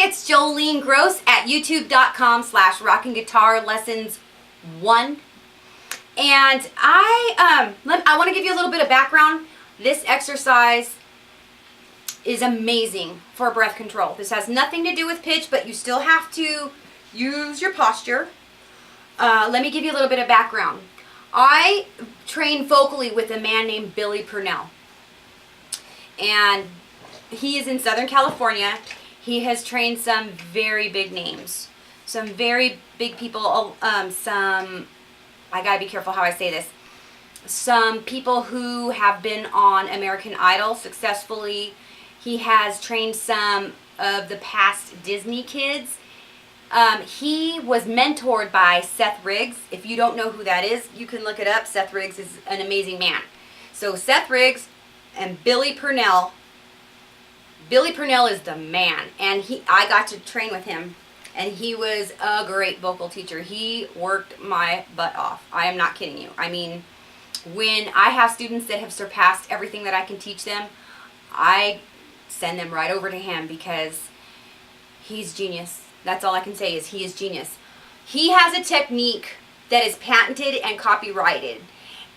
it's Joleen Gross at youtube.com/rockinguitarlessons1. And I want to give you a little bit of background. This exercise is amazing for breath control. This has nothing to do with pitch, but you still have to use your posture. Let me give you a little bit of background. I train vocally with a man named Billy Purnell. And he is in Southern California. He has trained some very big names. Some very big people. I gotta be careful how I say this. Some people who have been on American Idol successfully. He has trained some of the past Disney kids. He was mentored by Seth Riggs. If you don't know who that is, you can look it up. Seth Riggs is an amazing man. So Seth Riggs and Billy Purnell. Billy Purnell is the man, and I got to train with him, and he was a great vocal teacher. He worked my butt off. I am not kidding you. I mean, when I have students that have surpassed everything that I can teach them, I send them right over to him because he's genius. That's all I can say is he is genius. He has a technique that is patented and copyrighted.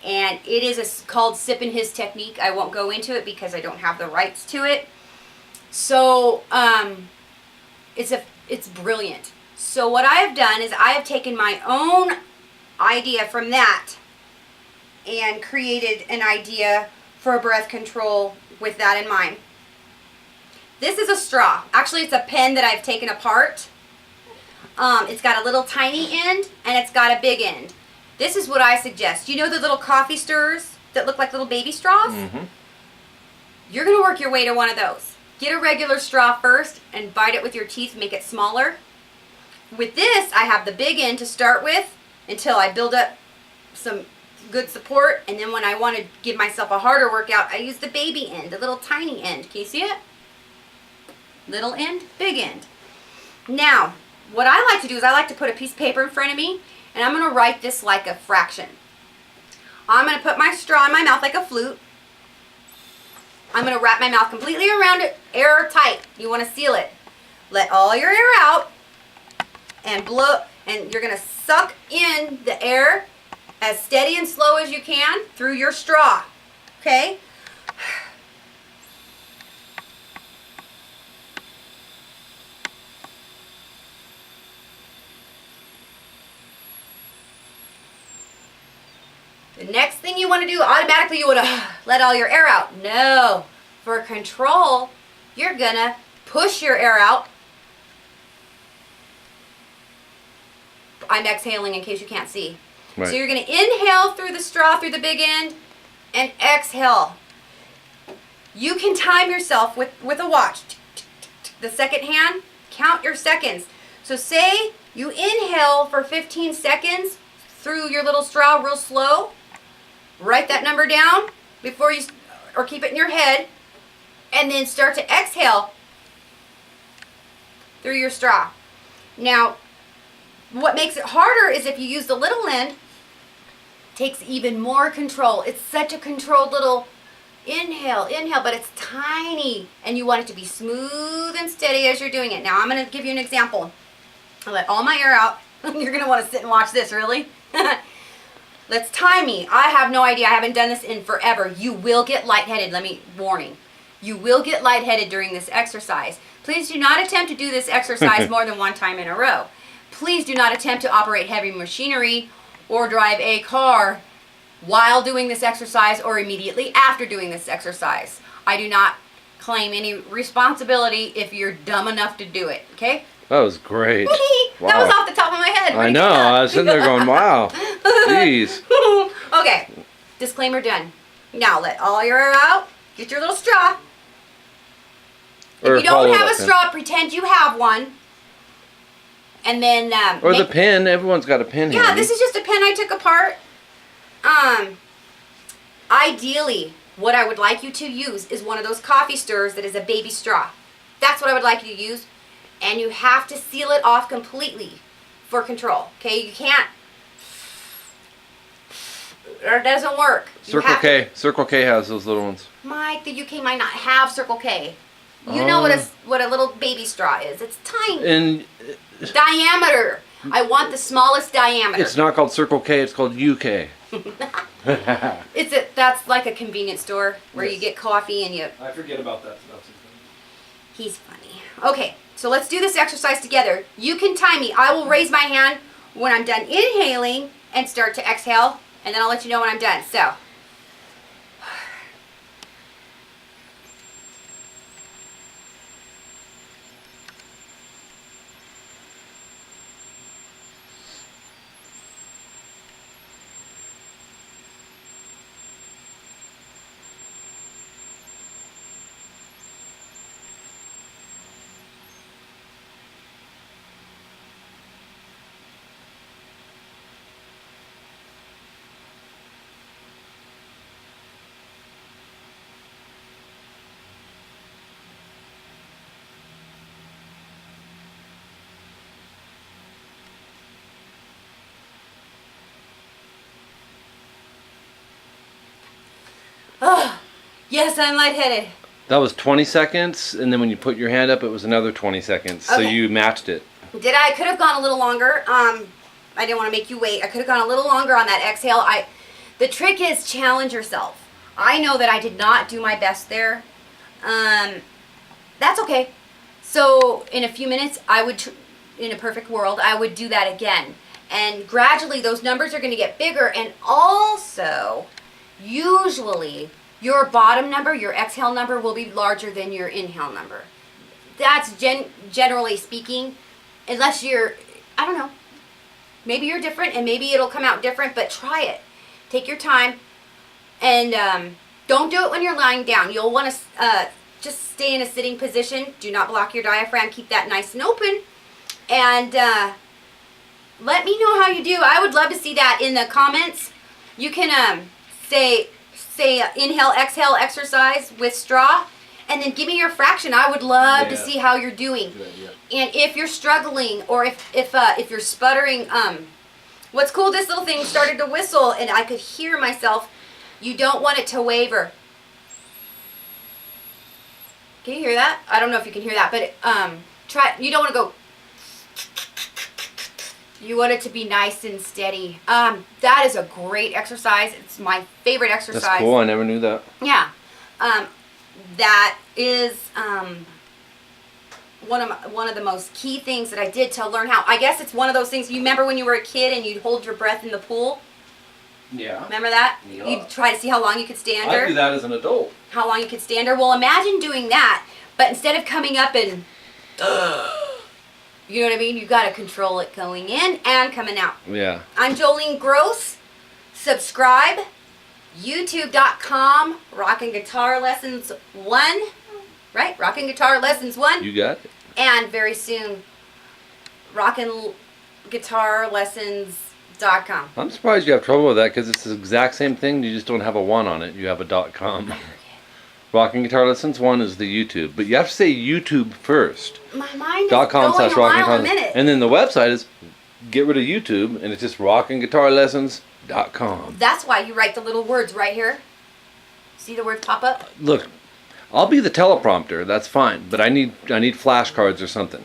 And it is called Sippin' His technique. I won't go into it because I don't have the rights to it. So it's brilliant. So what I have done is I have taken my own idea from that and created an idea for breath control with that in mind. This is a straw. Actually, it's a pen that I've taken apart. It's got a little tiny end and it's got a big end. This is what I suggest. You know the little coffee stirrers that look like little baby straws? Mm-hmm. You're going to work your way to one of those. Get a regular straw first and bite it with your teeth, make it smaller. With this, I have the big end to start with until I build up some good support. And then when I want to give myself a harder workout, I use the baby end, the little tiny end. Can you see it? Little end, big end. Now, what I like to do is I like to put a piece of paper in front of me, and I'm going to write this like a fraction. I'm going to put my straw in my mouth like a flute. I'm going to wrap my mouth completely around it, airtight. You want to seal it. Let all your air out and blow, and you're going to suck in the air as steady and slow as you can through your straw. Okay? The next thing you want to do, automatically you want to let all your air out. No. For control, you're going to push your air out. I'm exhaling in case you can't see. Right. So you're going to inhale through the straw, through the big end, and exhale. You can time yourself with a watch. The second hand, count your seconds. So say you inhale for 15 seconds through your little straw real slow. Write that number down before you, or keep it in your head, and then start to exhale through your straw. Now, what makes it harder is if you use the little end, takes even more control. It's such a controlled little inhale, but it's tiny, and you want it to be smooth and steady as you're doing it. Now, I'm going to give you an example. I'll let all my air out. You're going to want to sit and watch this, really? Let's time me. I have no idea. I haven't done this in forever. You will get lightheaded. Warning. You will get lightheaded during this exercise. Please do not attempt to do this exercise more than one time in a row. Please do not attempt to operate heavy machinery or drive a car while doing this exercise or immediately after doing this exercise. I do not claim any responsibility if you're dumb enough to do it, okay? That was great. Wow. That was off the top of my head. I know. I was sitting there going, wow. Jeez. Okay. Disclaimer done. Now let all your air out. Get your little straw. If you don't have a straw, pretend you have one. And then... or the pen. Everyone's got a pen here. Yeah, this is just a pen I took apart. Ideally, what I would like you to use is one of those coffee stirrers that is a baby straw. That's what I would like you to use. And you have to seal it off completely for control. Okay, you can't. It doesn't work. Circle K. Circle K has those little ones. Mike, the UK might not have Circle K. You know what a little baby straw is. It's tiny. And Diameter. I want the smallest diameter. it's not called Circle K, it's called UK. That's like a convenience store where you Yes. get coffee and you... I forget about that stuff. He's funny. Okay, so let's do this exercise together. You can time me. I will raise my hand when I'm done inhaling and start to exhale, and then I'll let you know when I'm done. So... Oh, yes, I'm lightheaded. That was 20 seconds, and then when you put your hand up, it was another 20 seconds. So Okay. you matched it. Did I? I could have gone a little longer. I didn't want to make you wait. I could have gone a little longer on that exhale. The trick is challenge yourself. I know that I did not do my best there. That's okay. So in a few minutes, in a perfect world, I would do that again. And gradually those numbers are going to get bigger. And also, usually, your bottom number, your exhale number, will be larger than your inhale number. That's generally speaking, unless you're, I don't know, maybe you're different and maybe it'll come out different, but try it. Take your time and don't do it when you're lying down. You'll want to just stay in a sitting position. Do not block your diaphragm. Keep that nice and open. And let me know how you do. I would love to see that in the comments. You can say inhale, exhale exercise with straw, and then give me your fraction. I would love to see how you're doing. And if you're struggling, or if you're sputtering, what's cool, this little thing started to whistle and I could hear myself. You don't want it to waver. Can you hear that? I don't know if you can hear that, but you don't want to go. You want it to be nice and steady. That is a great exercise. It's my favorite exercise. That's cool. I never knew that. Yeah. That is one of the most key things that I did to learn how. I guess it's one of those things. You remember when you were a kid and you'd hold your breath in the pool? Yeah. Remember that? Yeah. You'd try to see how long you could stay under. I do that as an adult. How long you could stay under. Well, imagine doing that, but instead of coming up and... You know what I mean? You got to control it going in and coming out. Yeah. I'm Joleen Gross. Subscribe. YouTube.com. Rockin Guitar Lessons 1. Right? Rockin Guitar Lessons 1. You got it. And very soon, rockinguitarlessons.com. I'm surprised you have trouble with that because it's the exact same thing. You just don't have a 1 on it. You have a .com. Rockin Guitar Lessons 1 is the YouTube. But you have to say YouTube first. My mind is .com going slash a Rockin mile a Guitar. minute. And then the website is get rid of YouTube and it's just rockinguitarlessons.com. That's why you write the little words right here. See the words pop up? Look, I'll be the teleprompter. That's fine. But I need flashcards or something.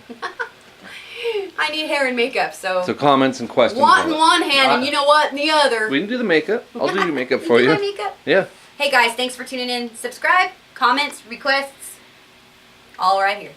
I need hair and makeup, so comments and questions. want in one hand and you know what in the other. We can do the makeup. I'll do your makeup for do you. my makeup? Yeah. Hey guys, thanks for tuning in. Subscribe, comments, requests, all right here.